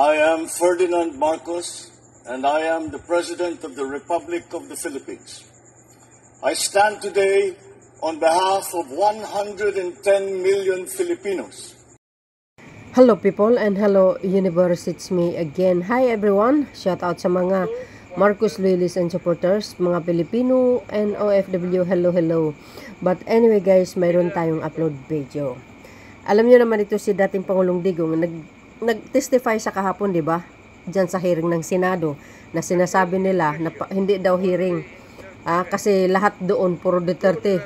I am Ferdinand Marcos, and I am the President of the Republic of the Philippines. I stand today on behalf of 110 million Filipinos. Hello people and hello universe, it's me again. Hi everyone, shout out sa mga Marcos loyalists and supporters, mga Pilipino and OFW, hello. But anyway guys, mayroon tayong upload video. Alam niyo naman ito si dating Pangulong Digong, nag-testify sa kahapon, di ba? Diyan sa hearing ng Senado na sinasabi nila na hindi daw hearing. Kasi lahat doon puro Duterte.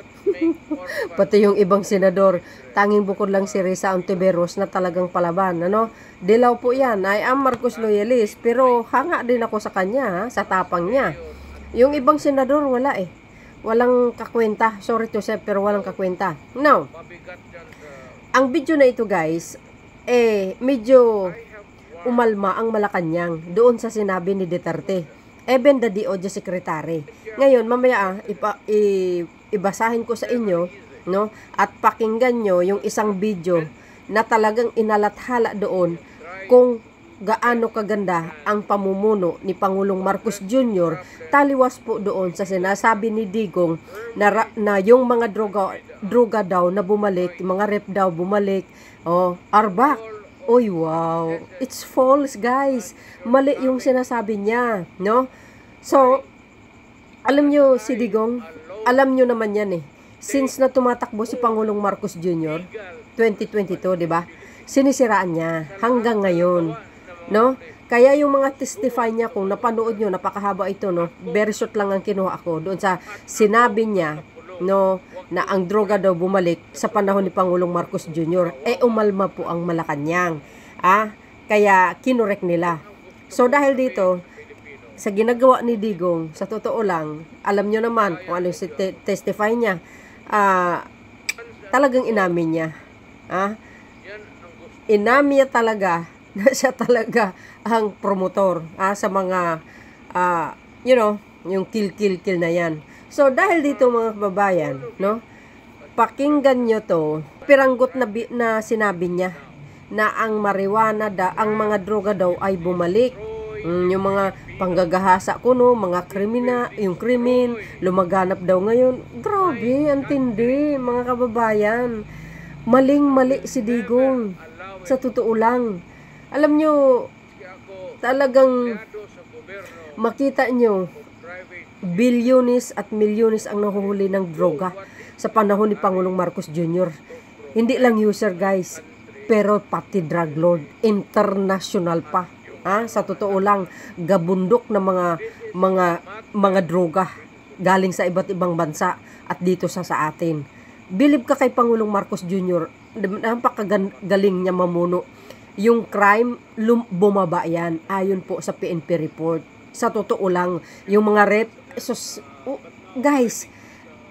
Pati yung ibang senador, tanging bukod lang si Risa Ontiveros na talagang palaban, ano? Dilaw po yan. I am Marcos loyalist, pero hanga din ako sa kanya, sa tapang niya. Yung ibang senador wala eh. Walang kakwenta. Sorry to say, pero walang kakwenta. Now, ang video na ito guys, medyo umalma ang Malacanang doon sa sinabi ni Duterte, even the DOJ Secretary. Ngayon, mamaya ibasahin ko sa inyo, no? At pakinggan nyo yung isang video na talagang inalathala doon kung gaano kaganda ang pamumuno ni Pangulong Marcos Jr. Taliwas po doon sa sinasabi ni Digong na yung mga droga daw na bumalik, mga rep daw bumalik, are back. Oy, wow. It's false, guys. Mali yung sinasabi niya, no? So, alam nyo si Digong, alam nyo naman yan eh. Since na tumatakbo si Pangulong Marcos Jr., 2022, di ba? Sinisiraan niya hanggang ngayon, no? Kaya yung mga testify niya, kung napanood nyo, napakahaba ito, no? Very short lang ang kinuha ako doon sa sinabi niya, no, na ang droga daw bumalik sa panahon ni Pangulong Marcos Jr. Umalma po ang Malacanang. Kaya kinorek nila. So dahil dito, sa ginagawa ni Digong, sa totoo lang, alam nyo naman kung ano yung testify niya, talagang inamin niya. Inamin niya talaga na siya talaga ang promotor sa mga, yung kill na yan. So, dahil dito mga kababayan, no, pakinggan nyo to, piranggot na sinabi niya na ang marijuana, ang mga droga daw ay bumalik. Yung mga panggagahasa kuno, mga yung krimen, lumaganap daw ngayon. Grabe, ang tindi, mga kababayan. Maling-mali si Digong. Sa totoo lang. Alam nyo, talagang makita nyo, bilyones at milyones ang nahuhuli ng droga sa panahon ni Pangulong Marcos Jr. Hindi lang user guys, pero pati drug lord, international pa. Sa totoo lang, gabundok na mga droga galing sa iba't ibang bansa at dito sa atin. Believe ka kay Pangulong Marcos Jr., napakagaling niya mamuno. Yung crime, bumaba yan, ayon po sa PNP report. Sa totoo lang, yung mga rep, guys,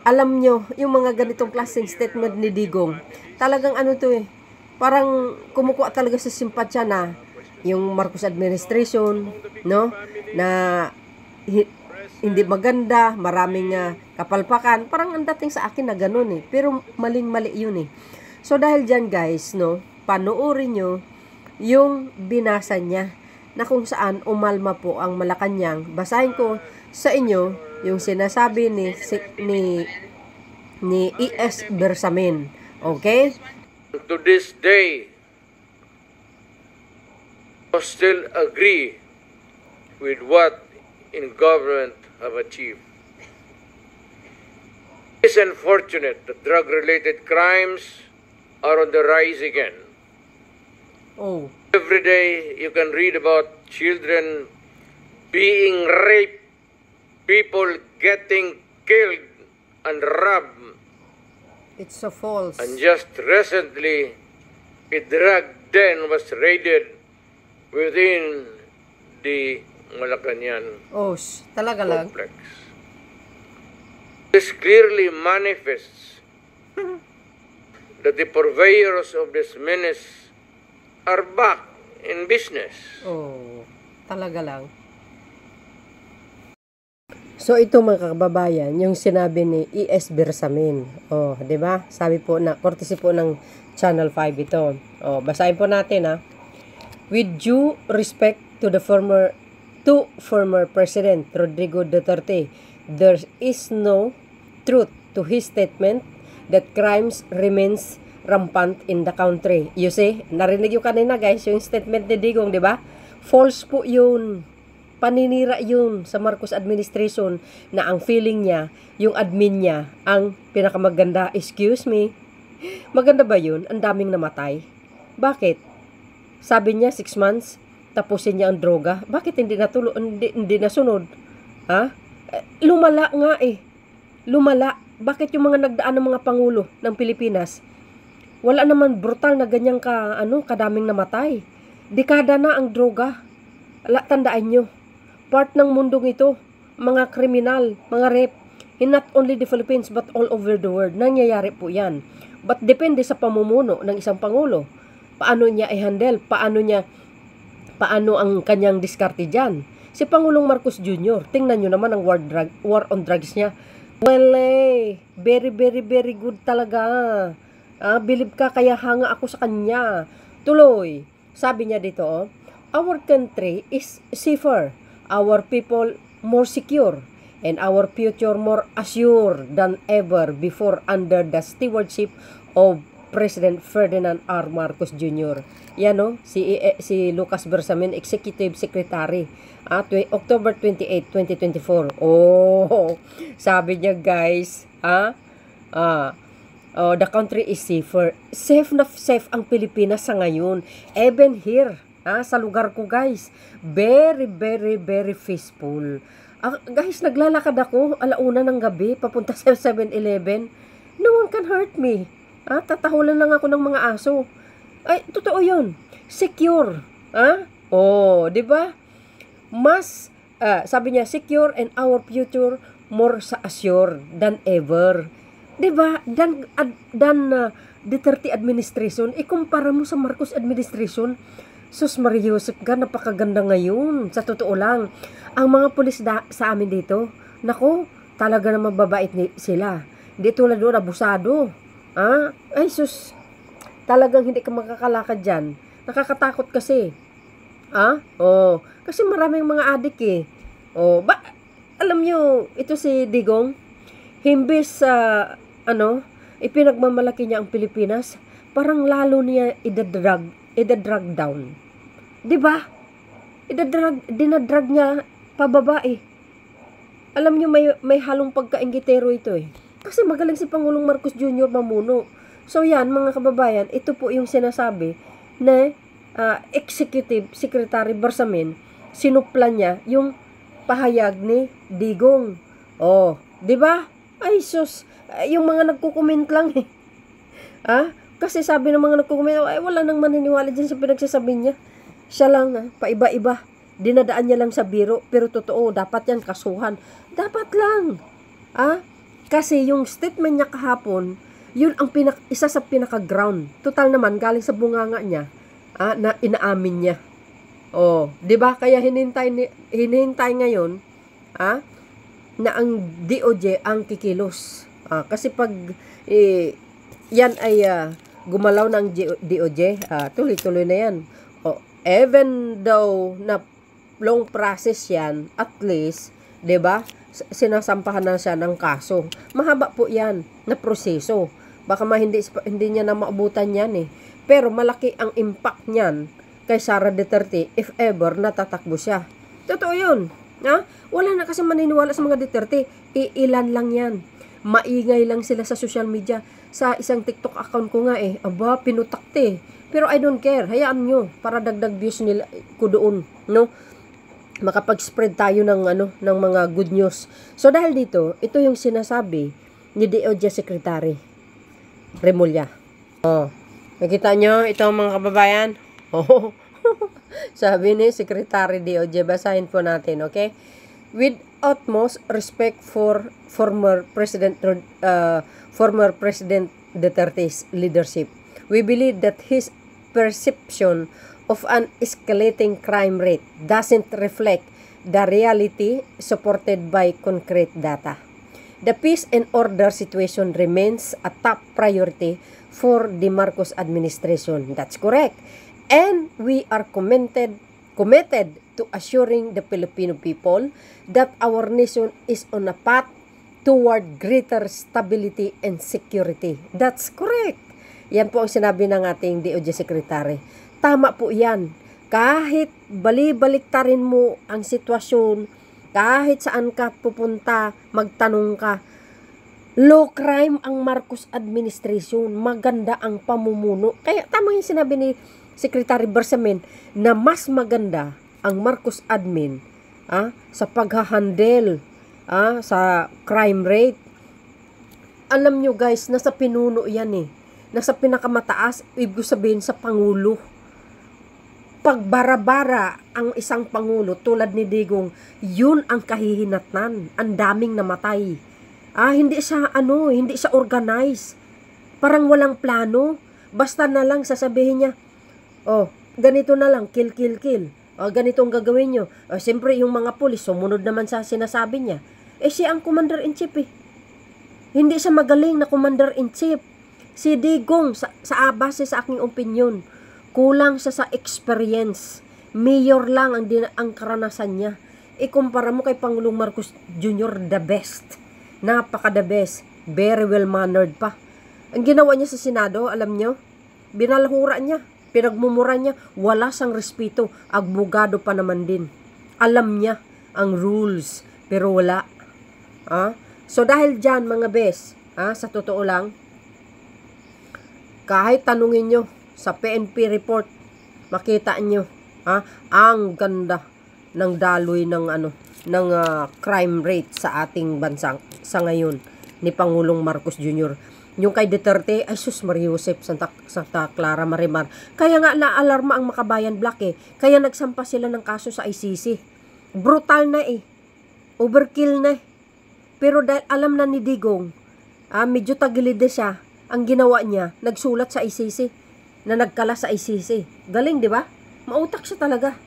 alam nyo, yung mga ganitong klaseng statement ni Digong, talagang parang kumukuha talaga sa simpatsya na yung Marcos administration, no, na hindi maganda, maraming kapalpakan, parang ang dating sa akin na ganun pero maling-mali yun So dahil dyan guys, no, panoorin nyo yung binasa niya na kung saan umalma po ang Malacanang. Basahin ko sa inyo yung sinasabi ni E.S. Bersamin. Okay? To this day, I still agree with what in government have achieved. It's unfortunate that drug-related crimes are on the rise again. Every day you can read about children being raped, people getting killed and robbed. It's so false. And just recently, a drug den was raided within the Malacanang talaga lang. complex. This clearly manifests that the purveyors of this menace are back in business. Talaga lang. So ito mga kababayan, yung sinabi ni E.S. Bersamin. 'Di ba? Sabi po na courtesy po ng Channel 5 ito. Basahin po natin With due respect to the former President Rodrigo Duterte, there is no truth to his statement that crimes remains rampant in the country. You see, narinig yung kanina guys, yung statement ni Digong, di ba? False po yun. Paninira yun sa Marcos administration na ang feeling niya, yung admin niya, ang pinakamaganda. Excuse me, maganda ba yun? Ang daming namatay. Bakit? Sabi niya 6 months, tapusin niya ang droga. Bakit hindi nasunod? Ha? Lumala nga eh. Lumala. Bakit yung mga nagdaan ng mga pangulo ng Pilipinas, wala naman brutal na ganyang kadaming namatay. Dekada na ang droga. Tandaan nyo, part ng mundong ito, mga kriminal, mga rape, in not only the Philippines but all over the world. Nangyayari po yan. But depende sa pamumuno ng isang pangulo. Paano niya i-handle? Paano ang kanyang diskarte dyan? Si Pangulong Marcos Jr., tingnan nyo naman ang war on drugs niya. Well, very, very, very good talaga. Believe ka, kaya hanga ako sa kanya. Tuloy, sabi niya dito, our country is safer, our people more secure, and our future more assured than ever before under the stewardship of President Ferdinand R. Marcos Jr. Yan si Lucas Bersamin, Executive Secretary, October 28, 2024. Oh, sabi niya guys, the country is safer. Safe na safe ang Pilipinas sa ngayon. Even here, sa lugar ko guys, very, very, very peaceful. Guys, naglalakad ako alauna ng gabi, papunta sa 7-Eleven. No one can hurt me. Tatahulan lang ako ng mga aso. Ay, totoo yun. Secure. Oh, di ba? Mas, sabi niya, secure and our future more assured than ever. Diba? Dan Duterte administration, ikumpara mo sa Marcos administration, sus Marius, napakaganda ngayon. Sa totoo lang, ang mga pulis sa amin dito, nako, talaga na mababait sila. Hindi tulad doon, abusado. Ay sus, talagang hindi ka makakalakad dyan. Nakakatakot kasi. Kasi maraming mga adik eh. Alam nyo, ito si Digong, himbis ipinagmamalaki niya ang Pilipinas, parang lalo niya idadrag down. Diba? Dinadrag niya pababa eh. Alam niyo, may halong pagkaingitero ito eh. Kasi magaling si Pangulong Marcos Jr. mamuno. So yan, mga kababayan, ito po yung sinasabi na Executive Secretary Bersamin, sinupla niya yung pahayag ni Digong. Oh, di ba? Ay sus, yung mga nagko-comment lang eh. Kasi sabi ng mga nagko-comment, ay wala nang maniniwala dyan sa pinagsasabi niya. Siya lang, paiba-iba. Dinadaan niya lang sa biro, pero totoo, dapat yan kasuhan. Dapat lang. Kasi yung statement niya kahapon, yun ang isa sa pinaka-ground. Total naman, galing sa bunganga niya, na inaamin niya. Oh, 'di ba? Kaya hinihintay ngayon, na ang DOJ ang kikilos. Kasi pag yan ay gumalaw ng DOJ, tuloy-tuloy na yan. Even though na long process yan, at least, 'di ba? Sinasampahan na siya ng kaso. Mahaba po yan na proseso. Baka hindi niya na maabutan yan eh. Pero malaki ang impact niyan kay Sara Duterte if ever natatakbo siya. Totoo yun. Wala na kasi maniniwala sa mga Duterte. Ilan lang yan. Maingay lang sila sa social media. Sa isang TikTok account ko nga eh. Aba, pinutakte. Pero I don't care. Hayaan nyo para dagdag views nila ko doon. No? Makapag-spread tayo ng mga good news. So dahil dito, ito yung sinasabi ni DOJ Secretary Remulla. Nakita nyo ito mga kababayan? Sabi ni Secretary DOJ, basahin po natin, okay? With utmost respect for former President Duterte's leadership, we believe that his perception of an escalating crime rate doesn't reflect the reality supported by concrete data. The peace and order situation remains a top priority for the Marcos administration. That's correct. And we are committed to assuring the Filipino people that our nation is on a path toward greater stability and security. That's correct. Yan po ang sinabi ng ating DOJ Secretary. Tama po yan. Kahit bali-baliktarin mo ang sitwasyon, kahit saan ka pupunta, magtanong ka, low crime ang Marcos administration, maganda ang pamumuno. Kaya tama yung sinabi ni Secretary Bersamin na mas maganda ang Marcos admin sa paghahandle sa crime rate. Alam nyo guys, nasa pinuno yan eh. Nasa pinakamataas, ibig sabihin sa Pangulo. Pag bara-bara ang isang Pangulo tulad ni Digong, yun ang kahihinatnan. Ang daming namatay. Hindi siya organized. Parang walang plano. Basta na lang sasabihin niya, ganito na lang, kill. Ganito ang gagawin nyo. Siyempre, yung mga pulis, sumunod naman sa sinasabi niya. Siya ang commander-in-chief eh. Hindi siya magaling na commander-in-chief. Si Digong, sa base sa aking opinion, kulang siya sa experience. Mayor lang ang karanasan niya. Ikumpara mo kay Pangulong Marcos Jr., the best. Napaka-the best. Very well-mannered pa. Ang ginawa niya sa Senado, alam nyo, binalahura niya. Pinagmumura niya, wala siyang respeto, abogado pa naman din. Alam niya ang rules, pero wala. So dahil dyan mga bes, sa totoo lang, kahit tanungin nyo sa PNP report, makita nyo, ang ganda ng daloy ng crime rate sa ating bansa sa ngayon ni Pangulong Marcos Jr. Yung kay Duterte, ay sus Mariusep, Santa Clara, Marimar. Kaya nga naalarma ang Makabayan Black eh. Kaya nagsampa sila ng kaso sa ICC. Brutal na eh. Overkill na eh. Pero dahil alam na ni Digong, medyo tagilid siya, ang ginawa niya, nagsulat sa ICC, na nagkala sa ICC. Galing, di ba? Mautak siya talaga.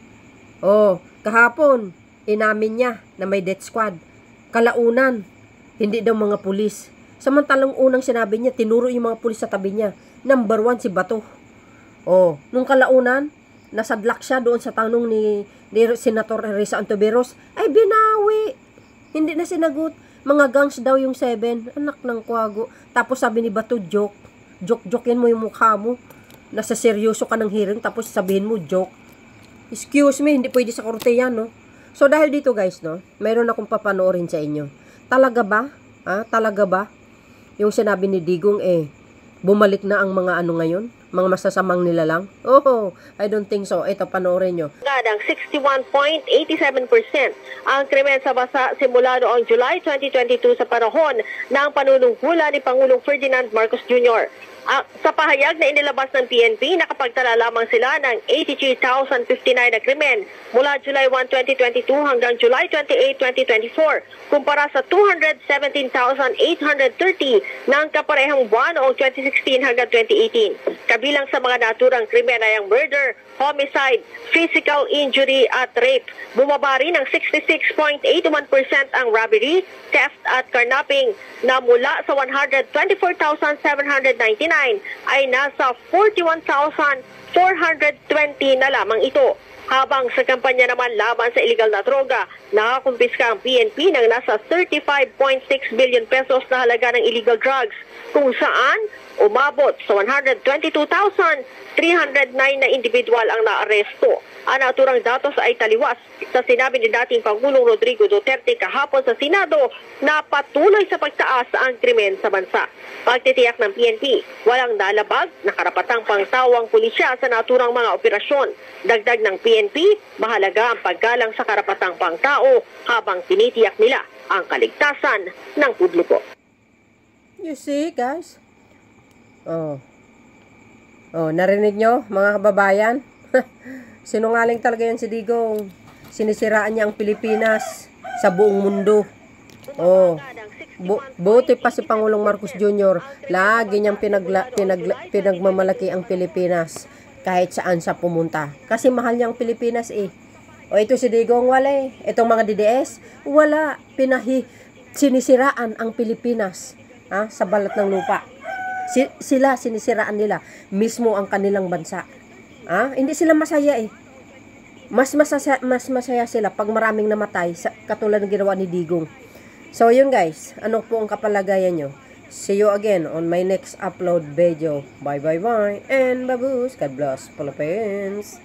Kahapon, inamin niya na may death squad. Kalaunan, hindi daw mga pulis. Samantalang unang sinabi niya, tinuro yung mga pulis sa tabi niya. Number 1 si Bato. Nung kalaunan, nasadlak siya doon sa tanong ni Senator Risa Antiveros, ay binawi. Hindi na sinagot. Mga gangs daw yung 7. Anak ng kwago. Tapos sabi ni Bato, joke. Joke-jokein mo yung mukha mo. Nasa seryoso ka ng hearing, tapos sabihin mo, joke. Excuse me, hindi pwede sa korte yan, no? So dahil dito guys, no, mayroon akong papanoorin sa inyo. Talaga ba? Talaga ba? Yung sinabi ni Digong bumalik na ang mga ngayon? Mga masasamang nilalang? I don't think so. Ito, panoorin nyo. Ng 61.87% ang krimen sa bansa simula noong July 2022 sa panahon ng panunungkulan ni Pangulong Ferdinand Marcos Jr. Sa pahayag na inilabas ng PNP, nakapagtala lamang sila ng 83,059 na krimen mula July 1, 2022 hanggang July 28, 2024, kumpara sa 217,830 ng kaparehang buwan noong 2016 hanggang 2018. Kabilang sa mga naturang krimen ay ang murder, homicide, physical injury at rape. Bumaba rin ng 66.81% ang robbery, theft at carnapping na mula sa 124,799 ay nasa 41,420 na lamang ito. Habang sa kampanya naman laban sa illegal na droga, nakakumpiska ang PNP ng nasa 35.6 billion pesos na halaga ng illegal drugs, kung saan umabot sa 122,309 na individual ang naaresto. Ang naturang datos ay taliwas sa sinabi ni dating Pangulong Rodrigo Duterte kahapon sa Senado na patuloy sa pagtaas ang krimen sa bansa. Pagtitiyak ng PNP, walang nalabag na karapatang pangtawang pulisya sa naturang mga operasyon. Dagdag ng PNP, mahalaga ang paggalang sa karapatang pangtao habang tinitiyak nila ang kaligtasan ng publiko. You see, guys? Narinig nyo, mga kababayan? Sinungaling talaga yan si Digong. Sinisiraan niya ang Pilipinas sa buong mundo. Buti pa si Pangulong Marcos Jr. Lagi niyang pinagmamalaki ang Pilipinas kahit saan sa pumunta. Kasi mahal niya ang Pilipinas eh. Ito si Digong, wala eh. Itong mga DDS, wala. Sinisiraan ang Pilipinas sa balat ng lupa. Sila sinisiraan nila mismo ang kanilang bansa. Hindi sila masaya eh. Mas masaya sila pag maraming namatay, katulad ng ginawa ni Digong. So yun guys, ano po ang kapalagayan nyo? See you again on my next upload video. Bye and baboos. God bless Philippines.